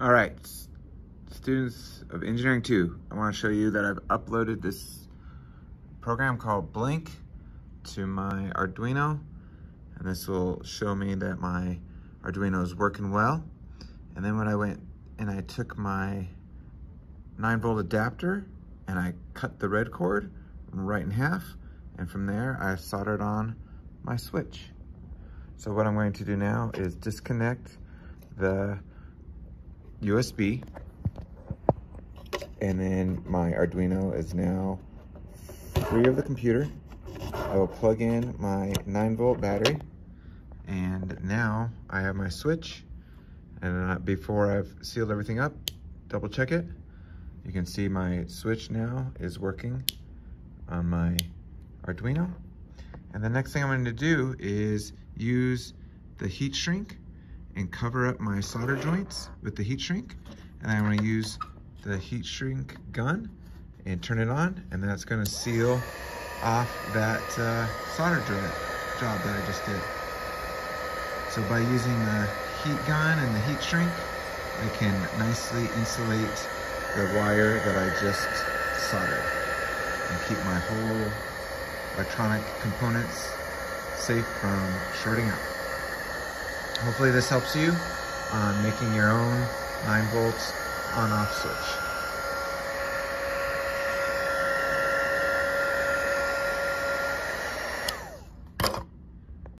All right, students of Engineering 2, I want to show you that I've uploaded this program called Blink to my Arduino, and this will show me that my Arduino is working well. And then when I went and I took my 9-volt adapter and I cut the red cord right in half, and from there I soldered on my switch. So what I'm going to do now is disconnect the USB, and then my Arduino is now free of the computer. I will plug in my 9-volt battery, and now I have my switch. And before I've sealed everything up, double check it. You can see my switch now is working on my Arduino. And the next thing I'm going to do is use the heat shrink and cover up my solder joints with the heat shrink. And I'm going to use the heat shrink gun and turn it on, and that's going to seal off that solder job that I just did. So by using the heat gun and the heat shrink, I can nicely insulate the wire that I just soldered and keep my whole electronic components safe from shorting out. Hopefully this helps you on making your own 9-volt on-off switch.